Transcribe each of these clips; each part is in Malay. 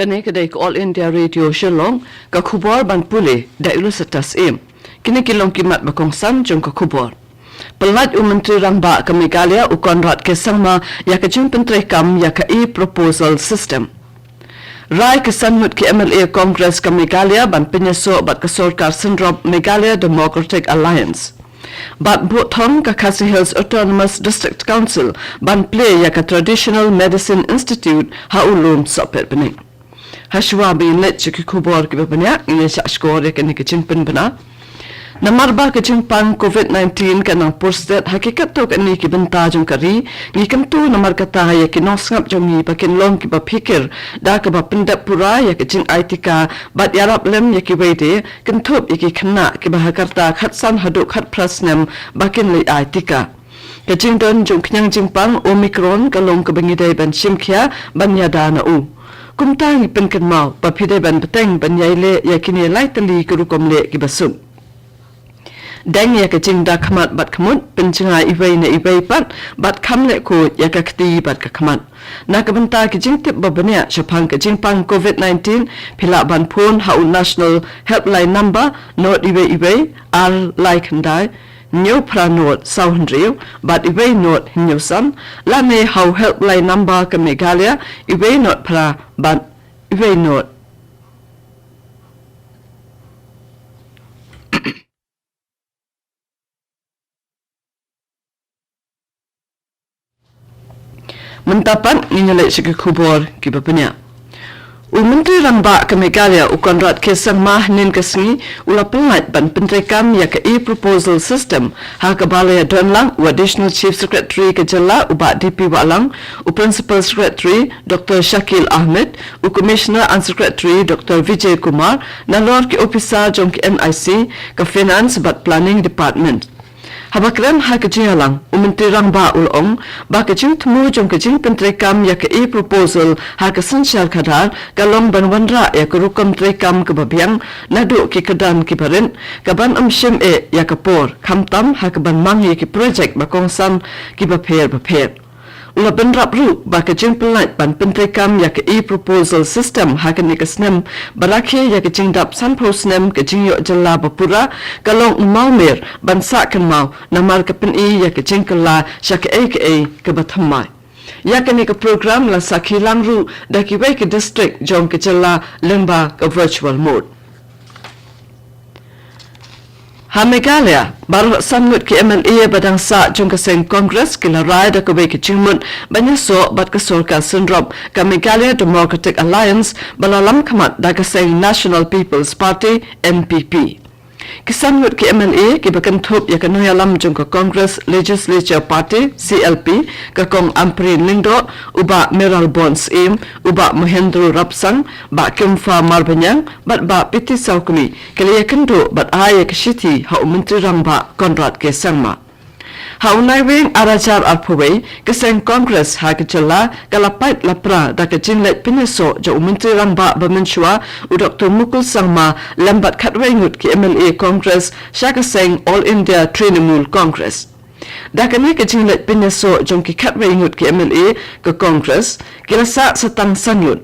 Kani kedai All India Radio Shillong ka khubor ban pule da ilu setas kini kilong kimat bakongsan jong ka khubor. Pelat Menteri Ramba ke Meghalaya Konrad ke Sangma ya ke jung penteri kam ya ke proposal system. Rai kesanmut ke MLA Congress ke Meghalaya ban penyeso bat ke Sorkar Sendrop Meghalaya Democratic Alliance. Bat Bulletin ke Khasi Hills Autonomous District Council ban play ya ke Traditional Medicine Institute haulum sopet bening. Hashwa bin let chiki kubor ke banyak ini syashkor ya ke ni kecing pen bena. Namarba kecing pan COVID-19 ke nang postet hakikat tu ke ni ki benta jong kari ni kentu namar kata ya ki nosngap jong ni pakin long ki ba pikir da ke ba pendap pura ya kecing aitika bat yarap lem ya ki wede kentup ya ki kena ki ba hakarta khatsan haduk khat prasnem bakin li aitika. Kecing don jong kenyang jingpang Omicron kalong ke bengidai ban simkia ban yada na u. Kumtang penken mau papide ban peteng ban yaile ya kini lai tali kerukom le ki basum. Dang ya kecing da kamat bat kamut pencengai ibai na ibai pat bat kam le ko ya ka kti bat ka kamat. Na kabenta kecing tip babanya syapang kecing pang COVID-19 pila ban pun hau national helpline number not ibai al like handai New Pranot Soundrio, but Iway not Hinusan, Lame how helpline number ke Meghalaya, Iway not pra, but Iway not. Mentapan ninilai segi kubur kibapanya. Menteri Ramba ke Meghalaya Konrad ke Sangma nin kesni ula pelat ban pentrekam ya ke proposal system ha ke balaya donlang additional chief secretary ke jela uba DP walang principal secretary Dr Shakil Ahmed commissioner and secretary Dr Vijay Kumar nalor ke officer jong ke NIC ke finance but planning department. Habakran ha kejialang Menteri Ramba ulong ba kejing temu jong kejing pentrekam ya ke proposal ha ke sensyal kadar kalong banwandra ya ke rukam trekam ke babiang nadu ki kedan ki barin kaban amshim ya ke por kamtam ha ke ban mang ya ke project bakongsan ki bapher Ula benrap ru ba kejing pelat ban pentrekam ya ke proposal system ha ke nikasnem barakhe ya kejing dap san posnem kejing yo jela bapura kalong malmer ban sa kan mau namar ke pen ya kejing kala syak ke bathamai ya ke ni ke program la sakilang ru da ki ke district jong ke jela lemba ke virtual mode. Ha Meghalaya baru sanmut ke MLA badang sa jong keseng Congress kila rai da ke ke cingmut banyaso bat ke Sorkar Sendrop ke Meghalaya Democratic Alliance balalam kamat da keseng National People's Party NPP. Kisanmut ke MLA ke bakantup ya ke noyalam jong ke Congress Legislature Party CLP ke kong Amprin Lingdo uba Meral Bonds uba Mahendro Rapsang ba Kemfa Marbanyang bat ba Piti Saukumi kele ya kendu bat aya ke Shiti ha Menteri Ramba Konrad ke Sangma. Ha unai wing arajar arpawai keseng Congress ha kecela kalapait lapra da kejinlet pineso jo Menteri Ramba bamenshua u Dr Mukul Sangma lambat khatwengut ke MLA Congress syakaseng All India Trinamool Congress. Da kami kejinlet pineso jong ki khatwengut ke MLA ke Congress kilasa setang sanyut.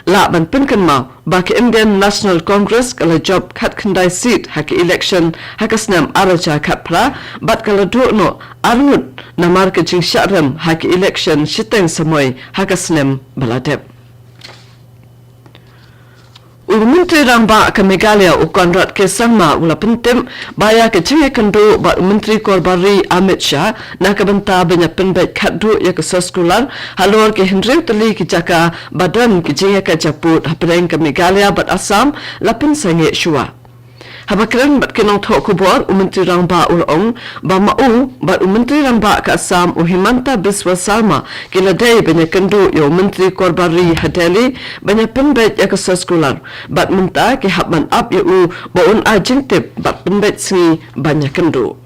La ban pinkan mau ba ke Indian National Congress kala job khat khandai seat ha ke election ha kasnam araja khatpra bat kala no arut namar ke jing syaram ha ke election shiteng samoy ha kasnam baladep. Menteri Ramba ke Meghalaya Konrad ke Sangma ula pentim baya ke jing kendu ba Menteri Korbari Amit Shah na ke benta banyak penbait khadu ya ke soskular halor ke Henry Tali ke jaka badan ke jing ke japut hapeng ke Meghalaya bat Assam lapin sange shua. Habakran bat kenong thok kubor Menteri Ramba ulong ba mau bat Menteri Ramba ke Assam Himanta Biswa Sarma kila day banyak kendu yo Menteri Korbari Hadeli banyak penbait ya ke soskular bat menta ke habman up yo baun ajintip bat penbait singi banyak kendu.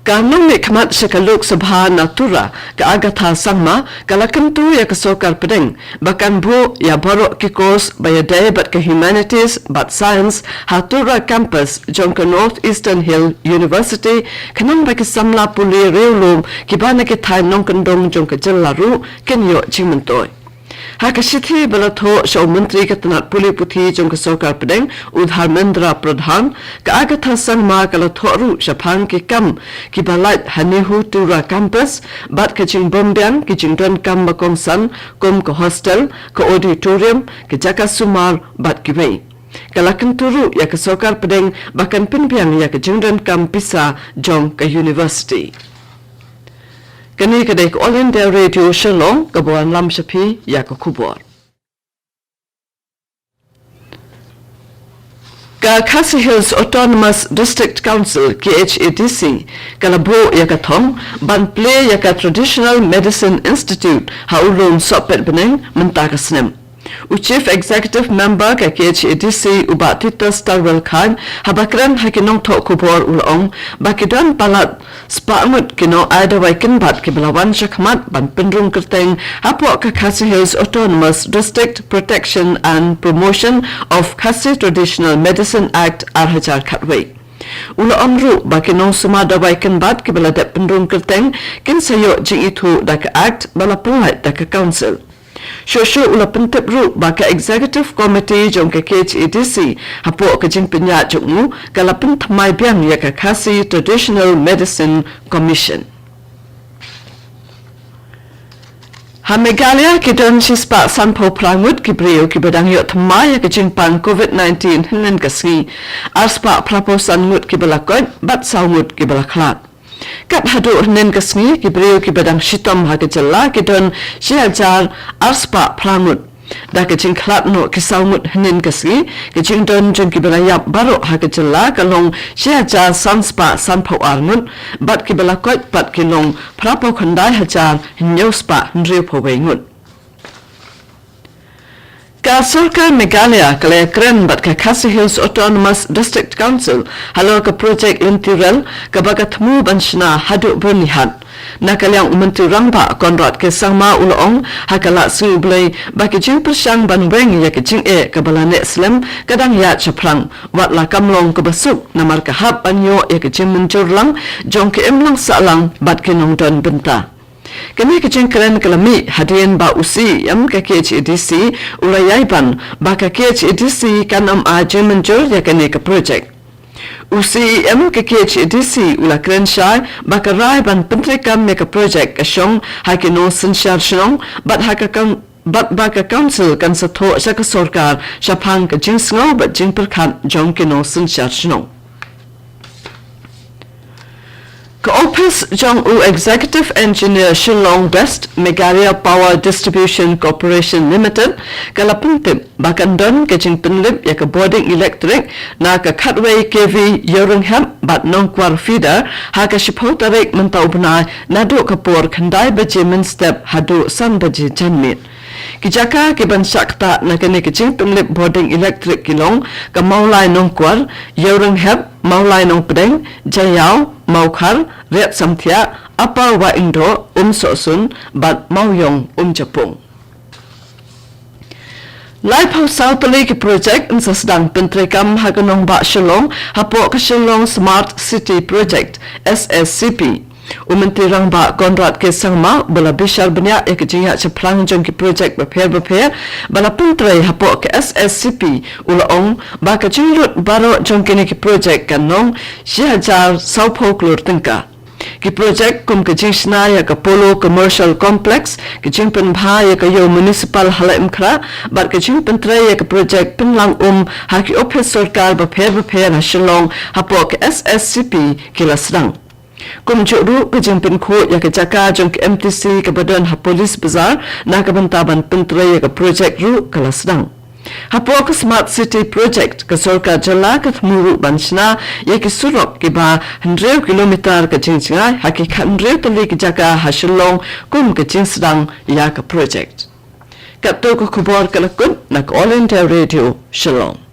Kanong kamat sekaluk sabha natura ke agatha sangma kalakan tu ya ke Sorkar pedeng bahkan bu ya borok kikos bayadai bat ke humanities bat science hatura campus jong ke North Eastern Hill University kanang bagi samla puli reulum kibana ke thai nong kendong jong ke jelaru kenyo chingmentoy. Hakashithi balatho shaw mantri ka tanat puli puthi jong ka sarkar pedeng udharmendra pradhan ka agatha sangma kala thoru shapang ki kam ki balait hanehu tura campus bat ka jing bombyang ki jing don kam bakong san kom ka hostel ka auditorium ki jaka sumar bat ki wei kalakan turu ya ka sarkar pedeng bakan pinbyang ya ka jing don kam pisa jong ka university kani kadai ko All India Radio Shillong kabuan lam shapi ya ka kubor ka Khasi Hills Autonomous District Council KHADC kalabo ya ka thong ban play ya ka Traditional Medicine Institute haulon sopet beneng mentakasnem Chief Executive Member ka KHADC Ubatita Starwell Khan habakran hakinong to kubor ulong bakidan palat spaamut kino ada waikin bat ki belawan shakmat ban pendrung kerteng hapo ka Khasi Hills Autonomous District Protection and Promotion of Khasi Traditional Medicine Act arhajar khatwei Ula omru bakinong sumada waikin bat ki beladat pendrung kerteng kin sayo jing itu dak act bala pulai dak council Shosho ula pentip ru baka executive committee jong ka KHADC hapo ka jing pinya jongmu kala pentmai biang ya ka Khasi Traditional Medicine Commission Hamegalia ki don shispa sanpo prangut ki brio ki badang yo thamai ya ka jing pan COVID-19 hinan kasngi arspa praposan ngut ki balakot bat saungut ki balaklat Kat hadu nen kasngi ki brio ki badang shitom ha ke jalla ki don shiajar arspa prangut da ke jing khlat no ki saumut nen kasngi ki jing don jong ki balayap baro ha ke jalla kalong shiajar sanspa sanpo arnut bat ki balakot bat ki long prapo khandai hajar nyospa nriu phowengut Ka Sarkar Meghalaya kala kren bat ka Khasi Hills Autonomous District Council halo ka project lintirel ka bagat mu banshna hadu bernihat nakalyang menteri rangba konrad ke sangma ulong hakala sublai baki jing persang banweng ya ke jing ka balane islam kadang ya chaprang wat la kamlong ka basuk namar ka hab anyo ya ke jing menjurlang jong ke emlang salang bat ke nong don benta Kami kecing keren kelami hadian ba usi yam ka KHADC urayaiban ba ka KHADC kanam aje menjur ya kene ka project. Usi yam ka KHADC ula keren shai ba ka raiban pentrikam me ka project kasyong hakino sensyar Shillong bat hakakan bat ba ka council kan sa tho sa ka sarkar shapang ka jing sngaw bat jing perkhan jong kino sensyar Shillong. Ka-Office Jong U Executive Engineer Shillong West Meghalaya Power Distribution Corporation Limited kalapintip bakan don kejing penlip ya ka boarding electric na ka Katway KV Yoringham bat nongkwar feeder ha ka shipau tarik mentau benai nadu kapur kandai baje min step hadu san baje janmit Kijaka ke ban sakta na kene kejing penlip boarding electric kilong ka maulai nongkwar Yoringham maulai nong pedeng jayau Maukar, Red Samthia, Apa Wa Indo, Sosun, Bat Mauyong, Japung. Lighthouse South Lake Project in Sasdang Pentrekam Haganong Ba Shillong, Hapo Shillong Smart City Project, SSCP. Umentirang ba konrad ke sangma bala bishar benya ya kejingya chaplang jong ki project beper bala pentre hapo ke SSCP ulaong ba kejingrut baro jong kini ki project kanong shihajar saupo klur tingka ki project kum kejing sna ya ka Polo Commercial Complex kejing pen bha ya ka yo municipal halaim khra bat kejing pentre ya ka project penlang haki office sarkar beper ha Shillong hapo ke SSCP kilasrang Kum juru kejing penko ya ke jaka jong ke MTC ke badan ha polis bazar na ke bentaban pentre ya ke project ru kalasdang. Hapo ke Smart City Project ke sorka jala ke thmuru banshna ya ke surok ke ba 100 kilometer ke jingsingai ha ke 100 tali ke jaka ha Shillong kum ke jingsdang ya ke project. Kapto ko kubor kalakun na All India Radio Shillong.